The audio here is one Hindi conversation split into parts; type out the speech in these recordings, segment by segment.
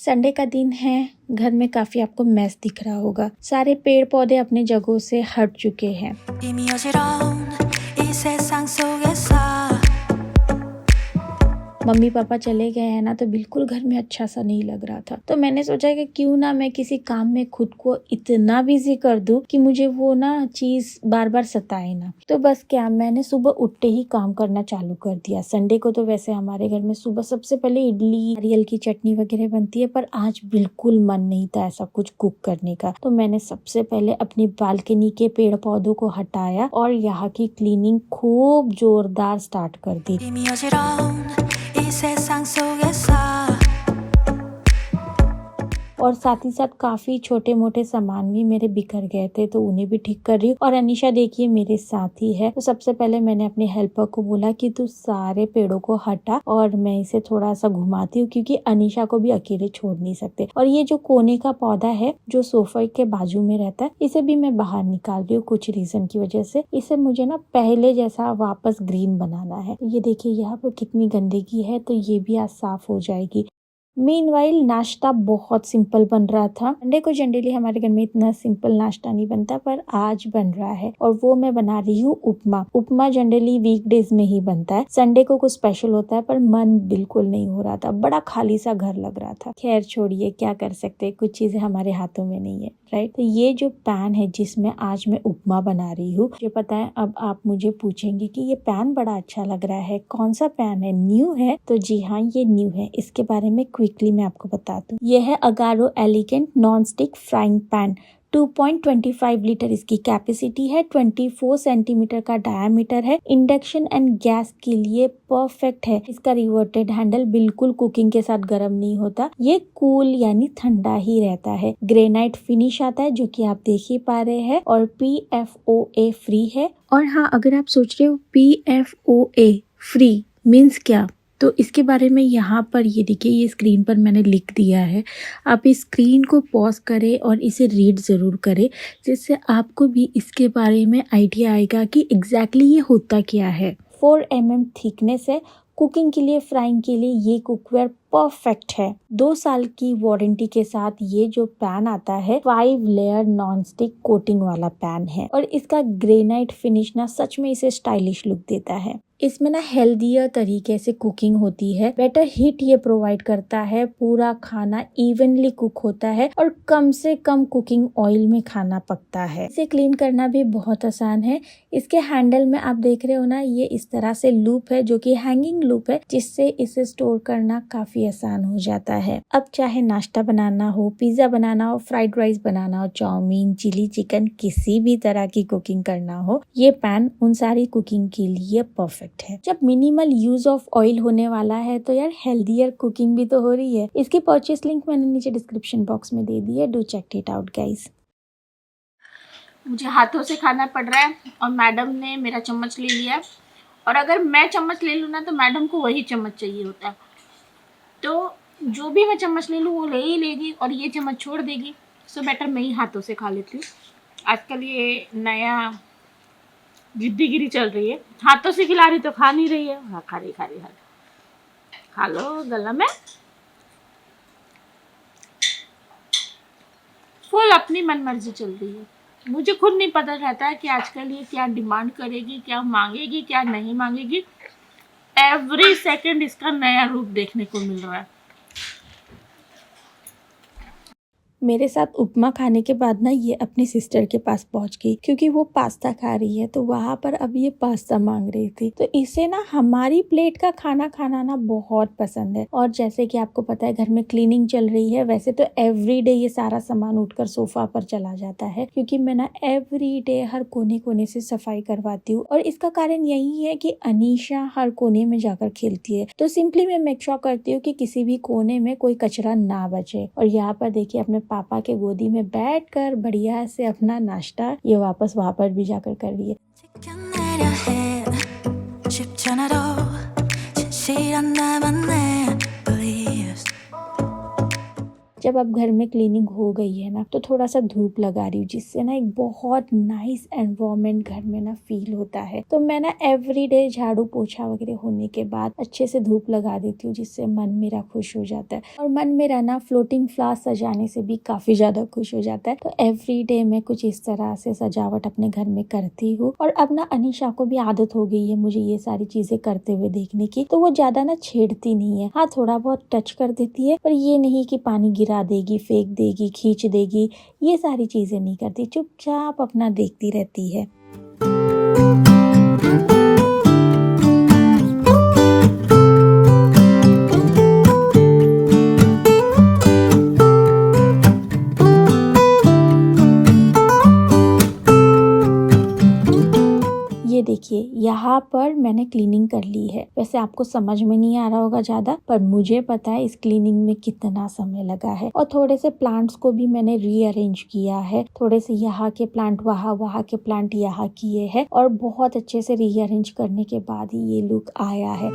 संडे का दिन है। घर में काफी आपको मैस दिख रहा होगा। सारे पेड़ पौधे अपने जगहों से हट चुके हैं। 이미 어지러운 이 세상 속에서 मम्मी पापा चले गए हैं ना, तो बिल्कुल घर में अच्छा सा नहीं लग रहा था। तो मैंने सोचा कि क्यों ना मैं किसी काम में खुद को इतना बिजी कर दूं कि मुझे वो ना चीज बार बार सताए ना। तो बस क्या, मैंने सुबह उठते ही काम करना चालू कर दिया। संडे को तो वैसे हमारे घर में सुबह सबसे पहले इडली, नारियल की चटनी वगैरह बनती है, पर आज बिल्कुल मन नहीं था ऐसा कुछ कुक करने का। तो मैंने सबसे पहले अपनी बालकनी के पेड़ पौधों को हटाया और यहाँ की क्लीनिंग खूब जोरदार स्टार्ट कर दी। 이미 어지러운 이 세상 속에서 और साथ ही साथ काफी छोटे मोटे सामान भी मेरे बिखर गए थे, तो उन्हें भी ठीक कर रही हूँ। और अनीशा देखिए मेरे साथ ही है। तो सबसे पहले मैंने अपने हेल्पर को बोला कि तू सारे पेड़ों को हटा और मैं इसे थोड़ा सा घुमाती हूँ, क्योंकि अनीशा को भी अकेले छोड़ नहीं सकते। और ये जो कोने का पौधा है जो सोफा के बाजू में रहता है, इसे भी मैं बाहर निकाल रही हूँ कुछ रीजन की वजह से। इसे मुझे ना पहले जैसा वापस ग्रीन बनाना है। ये देखिए यहाँ पर कितनी गंदगी है, तो ये भी आज साफ हो जाएगी। मीनवाइल नाश्ता बहुत सिंपल बन रहा था। संडे को जनरली हमारे घर में इतना सिंपल नाश्ता नहीं बनता, पर आज बन रहा है और वो मैं बना रही हूँ उपमा। उपमा जनरली वीकडेज में ही बनता है, संडे को कुछ स्पेशल होता है, पर मन बिल्कुल नहीं हो रहा था। बड़ा खाली सा घर लग रहा था। खैर छोड़िए, क्या कर सकते, कुछ चीजें हमारे हाथों में नहीं है, राइट। तो ये जो पैन है जिसमें आज मैं उपमा बना रही हूँ, मुझे पता है अब आप मुझे पूछेंगे कि ये पैन बड़ा अच्छा लग रहा है, कौन सा पैन है, न्यू है? तो जी हाँ, ये न्यू है। इसके बारे में क्विकली मैं आपको बता दूं। यह है Agaro elegant non stick frying pan. 2.25 litre इसकी कैपेसिटी है, 24 सेंटीमीटर का डायामीटर है। इंडक्शन एंड गैस के लिए परफेक्ट है। इसका रिवर्टेड हैंडल बिल्कुल कुकिंग के साथ गर्म नहीं होता, ये कूल यानी ठंडा ही रहता है। ग्रेनाइट फिनिश आता है जो कि आप देख ही पा रहे हैं, और PFOA फ्री है। और हाँ, अगर आप सोच रहे हो PFOA फ्री मीन्स क्या, तो इसके बारे में यहाँ पर ये देखिए, ये स्क्रीन पर मैंने लिख दिया है। आप इस स्क्रीन को पॉज करें और इसे रीड ज़रूर करें, जिससे आपको भी इसके बारे में आइडिया आएगा कि एग्जैक्टली ये होता क्या है। 4 mm थिकनेस है। कुकिंग के लिए, फ्राइंग के लिए ये कुकवेयर परफेक्ट है। 2 साल की वारंटी के साथ ये जो पैन आता है 5 लेयर नॉन स्टिक कोटिंग वाला पैन है, और इसका ग्रेनाइट फिनिश ना सच में इसे स्टाइलिश लुक देता है। इसमें ना हेल्दियर तरीके से कुकिंग होती है, बेटर हीट ये प्रोवाइड करता है, पूरा खाना इवनली कुक होता है और कम से कम कुकिंग ऑयल में खाना पकता है। इसे क्लीन करना भी बहुत आसान है। इसके हैंडल में आप देख रहे हो ना, ये इस तरह से लूप है जो कि हैंगिंग लूप है, जिससे इसे स्टोर करना काफी आसान हो जाता है। अब चाहे नाश्ता बनाना हो, पिज्जा बनाना हो, फ्राइड राइस बनाना हो, चाउमीन, चिली चिकन, किसी भी तरह की कुकिंग करना हो, ये पैन उन सारी कुकिंग के लिए परफेक्ट है। जब मिनिमल यूज ऑफ ऑयल होने वाला है तो यार हेल्दियर कुकिंग भी तो हो रही है। इसकी परचेस लिंक मैंने नीचे डिस्क्रिप्शन बॉक्स में दे दी है, do check it out guys. मुझे हाथों से खाना पड़ रहा है और मैडम ने मेरा चम्मच ले लिया, और अगर मैं चम्मच ले लूँ ना तो मैडम को वही चम्मच चाहिए होता है। तो जो भी मैं चम्मच ले लूँ वो ले ही लेगी और ये चम्मच छोड़ देगी। सो बेटर मैं ही हाथों से खा लेती हूँ। आजकल ये नया जिद्दीगिरी चल रही है, हाथों से खिला रही तो खा नहीं रही है। हाँ, खा रही खा लो गला में। फुल अपनी मन मर्जी चल रही है। मुझे खुद नहीं पता रहता है कि आजकल ये क्या डिमांड करेगी, क्या मांगेगी, क्या नहीं मांगेगी। एवरी सेकंड इसका नया रूप देखने को मिल रहा है। मेरे साथ उपमा खाने के बाद ना ये अपनी सिस्टर के पास पहुंच गई, क्योंकि वो पास्ता खा रही है, तो वहां पर अब ये पास्ता मांग रही थी। तो इसे ना हमारी प्लेट का खाना खाना ना बहुत पसंद है। और जैसे कि आपको पता है घर में क्लीनिंग चल रही है, वैसे तो एवरीडे ये सारा सामान उठकर सोफा पर चला जाता है, क्योंकि मैं ना एवरीडे हर कोने कोने से सफाई करवाती हूँ। और इसका कारण यही है कि अनीशा हर कोने में जाकर खेलती है, तो सिंपली मैं मेक श्योर करती हूँ कि किसी भी कोने में कोई कचरा ना बचे। और यहाँ पर देखिए अपने पापा के गोदी में बैठकर बढ़िया से अपना नाश्ता ये वापस वहां पर भी जाकर कर रही है। 지켜내려 해 쉽지 않아도 진실한 나만 내 please जब अब घर में क्लीनिंग हो गई है ना तो थोड़ा सा धूप लगा रही हूँ, जिससे ना एक बहुत नाइस एनवायरनमेंट घर में ना फील होता है। तो मैं ना एवरीडे झाड़ू पोछा वगैरह होने के बाद अच्छे से धूप लगा देती हूँ, जिससे मन मेरा खुश हो जाता है। और मन मेरा ना फ्लोटिंग फ्लावर्स सजाने से भी काफी ज्यादा खुश हो जाता है। तो एवरीडे मैं कुछ इस तरह से सजावट अपने घर में करती हूँ। और अब ना अनीशा को भी आदत हो गई है मुझे ये सारी चीजें करते हुए देखने की, तो वो ज्यादा ना छेड़ती नहीं है। हाँ, थोड़ा बहुत टच कर देती है, पर ये नहीं कि पानी गिरा देगी, फेंक देगी, खींच देगी, ये सारी चीजें नहीं करती। चुपचाप अपना देखती रहती है। ये देखिए, यहाँ पर मैंने क्लीनिंग कर ली है। वैसे आपको समझ में नहीं आ रहा होगा ज्यादा, पर मुझे पता है इस क्लीनिंग में कितना समय लगा है। और थोड़े से प्लांट्स को भी मैंने रीअरेंज किया है। थोड़े से यहाँ के प्लांट वहाँ, वहाँ के प्लांट यहाँ किए हैं, और बहुत अच्छे से रीअरेंज करने के बाद ही ये लुक आया है।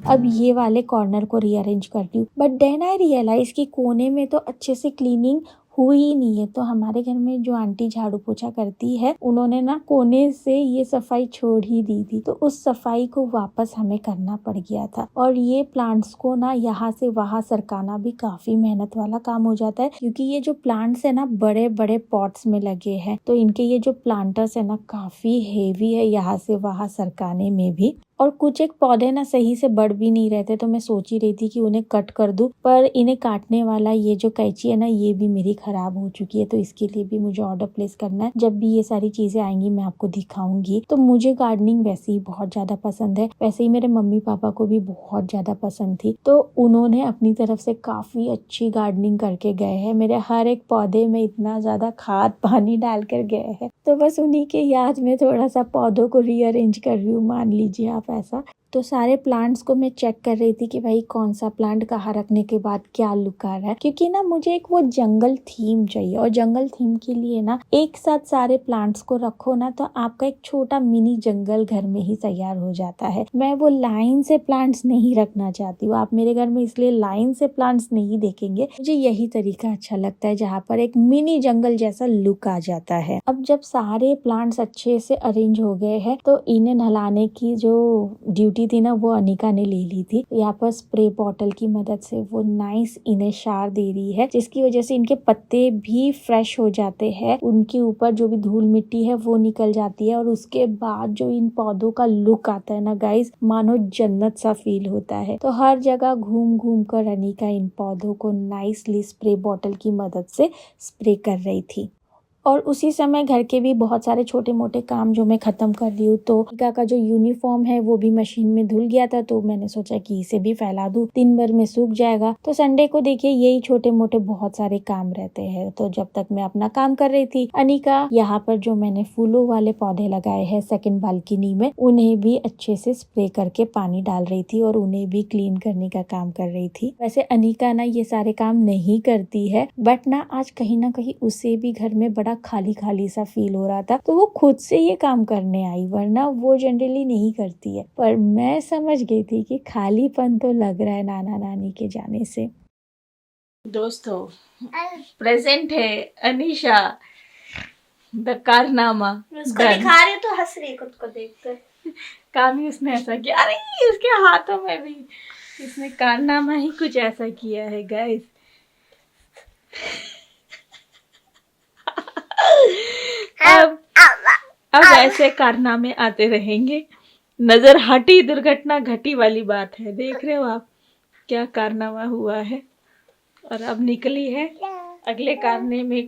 अब ये वाले कॉर्नर को रीअरेंज करती हूँ, बट देन आई रियलाइज कि कोने में तो अच्छे से क्लीनिंग हुई ही नहीं है। तो हमारे घर में जो आंटी झाड़ू पोछा करती है, उन्होंने ना कोने से ये सफाई छोड़ ही दी थी, तो उस सफाई को वापस हमें करना पड़ गया था। और ये प्लांट्स को ना यहाँ से वहाँ सरकाना भी काफी मेहनत वाला काम हो जाता है, क्योंकि ये जो प्लांट्स है ना बड़े बड़े पॉट्स में लगे हैं, तो इनके ये जो प्लांटर्स है ना काफी हेवी है यहाँ से वहाँ सरकाने में भी। और कुछ एक पौधे ना सही से बढ़ भी नहीं रहते, तो मैं सोच ही रही थी कि उन्हें कट कर दूं, पर इन्हें काटने वाला ये जो कैंची है ना, ये भी मेरी खराब हो चुकी है। तो इसके लिए भी मुझे ऑर्डर प्लेस करना है। जब भी ये सारी चीजें आएंगी मैं आपको दिखाऊंगी। तो मुझे गार्डनिंग वैसे ही बहुत ज्यादा पसंद है, वैसे ही मेरे मम्मी पापा को भी बहुत ज्यादा पसंद थी, तो उन्होंने अपनी तरफ से काफी अच्छी गार्डनिंग करके गए हैं। मेरे हर एक पौधे में इतना ज्यादा खाद पानी डाल कर गए हैं। तो बस उन्हीं के याद में थोड़ा सा पौधों को रीअरेंज कर रही हूँ, मान लीजिए आप ऐसा। तो सारे प्लांट्स को मैं चेक कर रही थी कि भाई कौन सा प्लांट कहाँ रखने के बाद क्या लुक आ रहा है, क्योंकि ना मुझे एक वो जंगल थीम चाहिए। और जंगल थीम के लिए ना एक साथ सारे प्लांट्स को रखो ना, तो आपका एक छोटा मिनी जंगल घर में ही तैयार हो जाता है। मैं वो लाइन से प्लांट्स नहीं रखना चाहती हूँ। आप मेरे घर में इसलिए लाइन से प्लांट्स नहीं देखेंगे। मुझे यही तरीका अच्छा लगता है, जहाँ पर एक मिनी जंगल जैसा लुक आ जाता है। अब जब सारे प्लांट्स अच्छे से अरेंज हो गए हैं, तो इन्हें नहलाने की जो ड्यूटी थी ना, वो अनिका ने ले ली थी। यहाँ पर स्प्रे बॉटल की मदद से वो नाइस इन्हें शार दे रही है, जिसकी वजह से इनके पत्ते भी फ्रेश हो जाते हैं। उनके ऊपर जो भी धूल मिट्टी है वो निकल जाती है, और उसके बाद जो इन पौधों का लुक आता है ना गाइस, मानो जन्नत सा फील होता है। तो हर जगह घूम घूम कर अनिका इन पौधों को नाइसली स्प्रे बॉटल की मदद से स्प्रे कर रही थी। और उसी समय घर के भी बहुत सारे छोटे मोटे काम जो मैं खत्म कर रही हूँ। तो अनिका का जो यूनिफॉर्म है वो भी मशीन में धुल गया था, तो मैंने सोचा कि इसे भी फैला दूं, दिन भर में सूख जाएगा। तो संडे को देखिए यही छोटे मोटे बहुत सारे काम रहते हैं। तो जब तक मैं अपना काम कर रही थी, अनिका यहाँ पर जो मैंने फूलों वाले पौधे लगाए हैं सेकंड बालकनी में, उन्हें भी अच्छे से स्प्रे करके पानी डाल रही थी और उन्हें भी क्लीन करने का काम कर रही थी। वैसे अनिका ना ये सारे काम नहीं करती है, बट ना आज कहीं ना कहीं उसे भी घर में बड़ा खाली खाली सा फील हो रहा था, तो वो खुद से ये काम करने आई, वरना वो जनरली नहीं करती है। पर मैं समझ गई थी कि खालीपन तो लग रहा है नाना नानी के जाने से। दोस्तों, प्रेजेंट है अनीशा द कारनामा। उसको दिखा रही तो हंस रही खुद को देखकर। काम ही उसने ऐसा किया, अरे उसके हाथों में भी इसने कारनामा ही कुछ ऐसा किया है गाइस। अब ऐसे कारनामे आते रहेंगे। नजर हटी दुर्घटना घटी वाली बात है। देख रहे हो आप क्या कारनामा हुआ है, और अब निकली है अगले कारनामे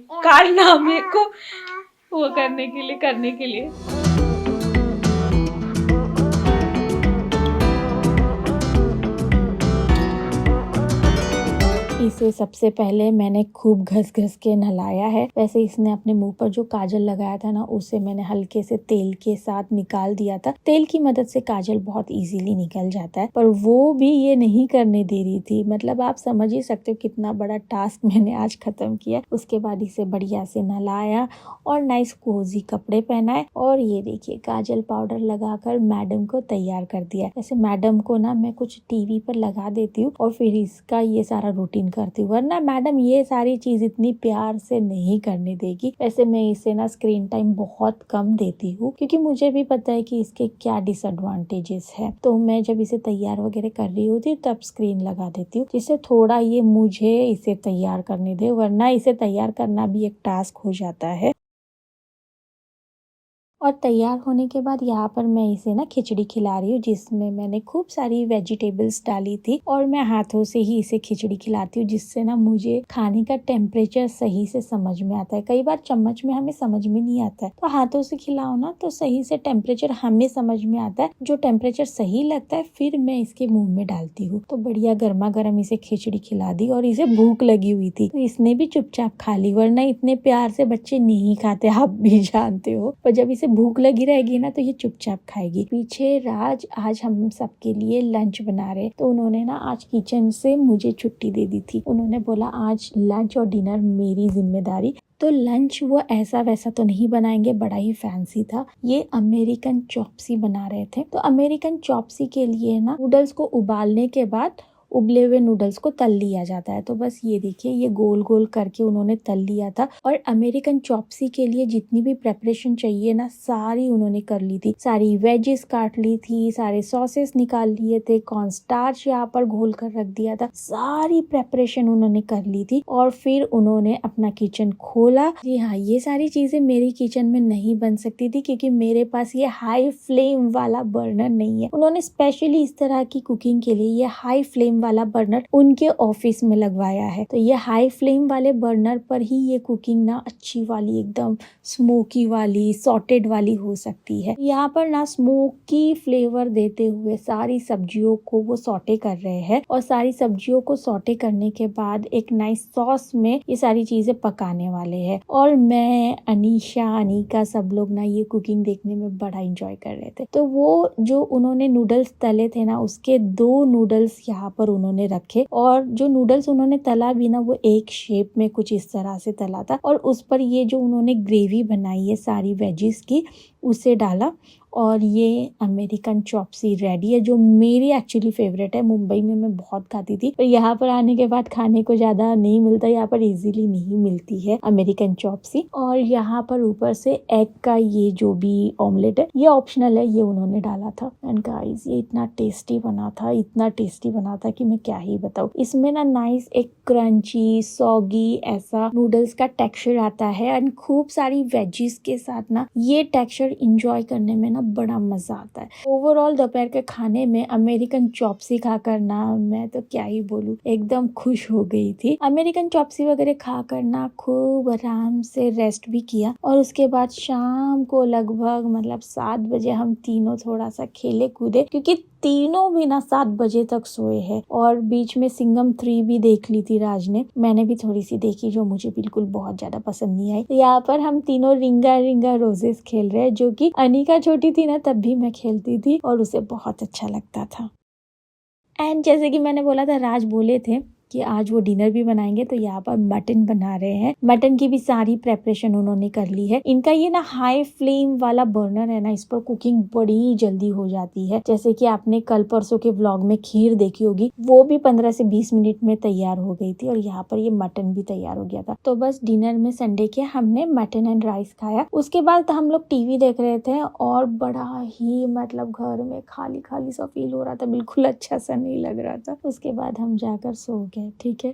को वो करने के लिए। इसे सबसे पहले मैंने खूब घस घस के नहलाया है। वैसे इसने अपने मुंह पर जो काजल लगाया था ना, उसे मैंने हल्के से तेल के साथ निकाल दिया था। तेल की मदद से काजल बहुत इजीली निकल जाता है, पर वो भी ये नहीं करने दे रही थी। मतलब आप समझ ही सकते हो कितना बड़ा टास्क मैंने आज खत्म किया। उसके बाद इसे बढ़िया से नहलाया और नाइस कोजी कपड़े पहनाए और ये देखिए काजल पाउडर लगाकर मैडम को तैयार कर दिया। ऐसे मैडम को ना मैं कुछ टीवी पर लगा देती हूँ और फिर इसका ये सारा रूटीन करती हूँ, वरना मैडम ये सारी चीज इतनी प्यार से नहीं करने देगी। वैसे मैं इसे ना स्क्रीन टाइम बहुत कम देती हूँ, क्योंकि मुझे भी पता है कि इसके क्या डिसएडवांटेजेस है। तो मैं जब इसे तैयार वगैरह कर रही होती हूँ तब स्क्रीन लगा देती हूँ, जिससे थोड़ा ये मुझे इसे तैयार करने दे, वरना इसे तैयार करना भी एक टास्क हो जाता है। और तैयार होने के बाद यहाँ पर मैं इसे ना खिचड़ी खिला रही हूँ, जिसमें मैंने खूब सारी वेजिटेबल्स डाली थी और मैं हाथों से ही इसे खिचड़ी खिलाती हूँ, जिससे ना मुझे खाने का टेम्परेचर सही से समझ में आता है। कई बार चम्मच में हमें समझ में नहीं आता है, तो हाथों से खिलाओ ना तो सही से टेम्परेचर हमें समझ में आता है। जो टेम्परेचर सही लगता है फिर मैं इसके मुंह में डालती हूँ। तो बढ़िया गर्मा गर्म इसे खिचड़ी खिला दी और इसे भूख लगी हुई थी, तो इसने भी चुपचाप खा ली, वरना इतने प्यार से बच्चे नहीं खाते, आप भी जानते हो। पर जब इसे भूख लगी रहेगी ना तो ये चुपचाप खाएगी। पीछे राज आज हम सबके लिए लंच बना रहे, तो उन्होंने ना आज किचन से मुझे छुट्टी दे दी थी। उन्होंने बोला आज लंच और डिनर मेरी जिम्मेदारी। तो लंच वो ऐसा वैसा तो नहीं बनाएंगे, बड़ा ही फैंसी था। ये अमेरिकन चॉप्सी बना रहे थे। तो अमेरिकन चॉप्सी के लिए ना नूडल्स को उबालने के बाद उबले हुए नूडल्स को तल लिया जाता है। तो बस ये देखिए ये गोल गोल करके उन्होंने तल लिया था। और अमेरिकन चॉप्सी के लिए जितनी भी प्रेपरेशन चाहिए ना सारी उन्होंने कर ली थी। सारी वेजेस काट ली थी, सारे सॉसेस निकाल लिए थे, कॉर्न स्टार्च यहाँ पर घोल कर रख दिया था, सारी प्रेपरेशन उन्होंने कर ली थी। और फिर उन्होंने अपना किचन खोला। जी हाँ, ये सारी चीजें मेरी किचन में नहीं बन सकती थी, क्योंकि मेरे पास ये हाई फ्लेम वाला बर्नर नहीं है। उन्होंने स्पेशली इस तरह की कुकिंग के लिए ये हाई फ्लेम वाला बर्नर उनके ऑफिस में लगवाया है। तो ये हाई फ्लेम वाले बर्नर पर ही ये कुकिंग ना अच्छी वाली एकदम स्मोकी वाली सॉटेड वाली हो सकती है। यहाँ पर ना स्मोकी फ्लेवर देते हुए सारी सब्जियों को वो सॉटे कर रहे हैं और सारी सब्जियों को सॉटे करने के बाद एक नाइस सॉस में ये सारी चीजें पकाने वाले हैं। और मैं अनीशा अनीका सब लोग ना ये कुकिंग देखने में बड़ा एंजॉय कर रहे थे। तो वो जो उन्होंने नूडल्स तले थे ना उसके 2 नूडल्स यहाँ पर उन्होंने रखे, और जो नूडल्स उन्होंने तला भी ना वो एक शेप में कुछ इस तरह से तला था। और उस पर ये जो उन्होंने ग्रेवी बनाई है सारी वेजिस की उसे डाला। और ये अमेरिकन चॉप्सी रेडी है, जो मेरी एक्चुअली फेवरेट है। मुंबई में मैं बहुत खाती थी, पर यहाँ पर आने के बाद खाने को ज्यादा नहीं मिलता, यहाँ पर इजीली नहीं मिलती है अमेरिकन चॉप्सी। और यहाँ पर ऊपर से एग का ये जो भी ऑमलेट है ये ऑप्शनल है, ये उन्होंने डाला था। एंड गाइस ये इतना टेस्टी बना था, इतना टेस्टी बना था कि मैं क्या ही बताऊँ। इसमें ना नाइस एक क्रंची सॉगी ऐसा नूडल्स का टेक्सचर आता है, एंड खूब सारी वेजिस के साथ ना ये टेक्सचर इंजॉय करने में ना बड़ा मजा आता है। ओवरऑल दोपहर के खाने में अमेरिकन चॉप्सी खाकर ना मैं तो क्या ही बोलूं, एकदम खुश हो गई थी। अमेरिकन चॉप्सी वगैरह खाकर ना खूब आराम से रेस्ट भी किया, और उसके बाद शाम को लगभग मतलब 7 बजे हम तीनों थोड़ा सा खेले कूदे, क्योंकि तीनों भी ना 7 बजे तक सोए हैं। और बीच में सिंघम 3 भी देख ली थी राज ने, मैंने भी थोड़ी सी देखी, जो मुझे बिल्कुल बहुत ज्यादा पसंद नहीं आई। तो यहाँ पर हम तीनों रिंगा रिंगा रोजेस खेल रहे हैं, जो कि अनिका छोटी थी ना तब भी मैं खेलती थी और उसे बहुत अच्छा लगता था। एंड जैसे कि मैंने बोला था राज बोले थे कि आज वो डिनर भी बनाएंगे, तो यहाँ पर मटन बना रहे हैं। मटन की भी सारी प्रेपरेशन उन्होंने कर ली है। इनका ये ना हाई फ्लेम वाला बर्नर है ना, इस पर कुकिंग बड़ी जल्दी हो जाती है। जैसे कि आपने कल परसों के व्लॉग में खीर देखी होगी, वो भी 15 से 20 मिनट में तैयार हो गई थी, और यहाँ पर ये मटन भी तैयार हो गया था। तो बस डिनर में संडे के हमने मटन एंड राइस खाया। उसके बाद हम लोग टीवी देख रहे थे, और बड़ा ही मतलब घर में खाली खाली सा फील हो रहा था, बिल्कुल अच्छा सा नहीं लग रहा था। उसके बाद हम जाकर सो गए। ठीक है,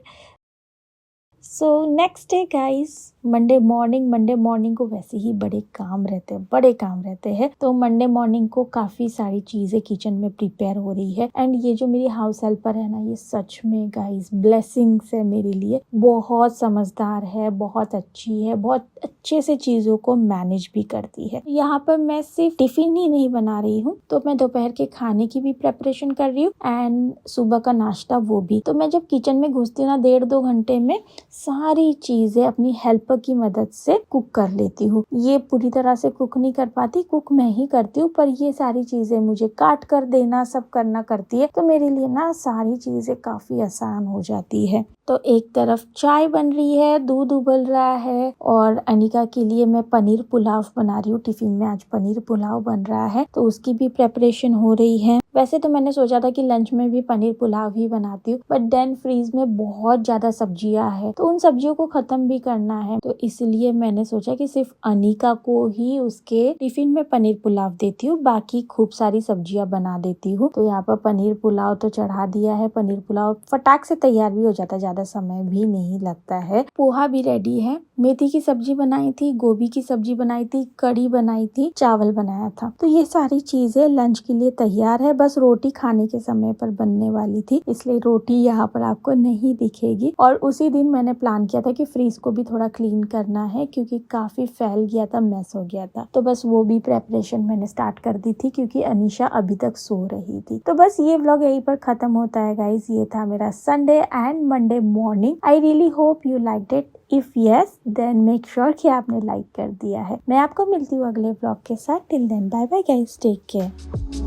so next day guys Monday morning को वैसे ही बड़े काम रहते हैं। तो मंडे मॉर्निंग को काफी सारी चीजें किचन में प्रिपेयर हो रही है। एंड ये जो मेरी हाउस हेल्पर है ना, ये सच में गाइस ब्लेसिंग्स है मेरे लिए। बहुत समझदार है, बहुत अच्छी है, बहुत अच्छे से चीजों को मैनेज भी करती है। यहाँ पर मैं सिर्फ टिफिन ही नहीं बना रही हूँ, तो मैं दोपहर के खाने की भी प्रेपरेशन कर रही हूँ एंड सुबह का नाश्ता वो भी। तो मैं जब किचन में घुसती हूँ ना, 1.5-2 घंटे में सारी चीजें अपनी हेल्पर की मदद से कुक कर लेती हूँ। ये पूरी तरह से कुक नहीं कर पाती, कुक मैं ही करती हूँ, पर ये सारी चीजें मुझे काट कर देना सब करना करती है, तो मेरे लिए ना सारी चीजें काफी आसान हो जाती है। तो एक तरफ चाय बन रही है, दूध उबल रहा है और अनिका के लिए मैं पनीर पुलाव बना रही हूँ। टिफिन में आज पनीर पुलाव बन रहा है, तो उसकी भी प्रेपरेशन हो रही है। वैसे तो मैंने सोचा था कि लंच में भी पनीर पुलाव ही बनाती हूँ, बट देन फ्रीज में बहुत ज्यादा सब्जियां हैं, तो उन सब्जियों को खत्म भी करना है, तो इसलिए मैंने सोचा कि सिर्फ अनिका को ही उसके टिफिन में पनीर पुलाव देती हूँ, बाकी खूब सारी सब्जियां बना देती हूँ। तो यहाँ पर पनीर पुलाव तो चढ़ा दिया है। पनीर पुलाव फटाक से तैयार भी हो जाता है, ज्यादा समय भी नहीं लगता है। पोहा भी रेडी है, मेथी की सब्जी बनाई थी, गोभी की सब्जी बनाई थी, कढ़ी बनाई थी, चावल बनाया था। तो ये सारी चीजें लंच के लिए तैयार है। बस रोटी खाने के समय पर बनने वाली थी, इसलिए रोटी यहाँ पर आपको नहीं दिखेगी। और उसी दिन मैंने प्लान किया था कि फ्रीज को भी थोड़ा क्लीन करना है, क्योंकि काफी फैल गया था, मैस हो गया था। तो बस वो भी प्रेपरेशन मैंने स्टार्ट कर दी थी, क्योंकि अनीशा अभी तक सो रही थी। तो बस ये व्लॉग यहीं पर खत्म होता है गाइज। ये था मेरा Sunday and Monday morning. I really hope you liked it. If yes, then make sure कि आपने लाइक कर दिया है। मैं आपको मिलती हूँ अगले व्लॉग के साथ। Till then bye bye guys, take care.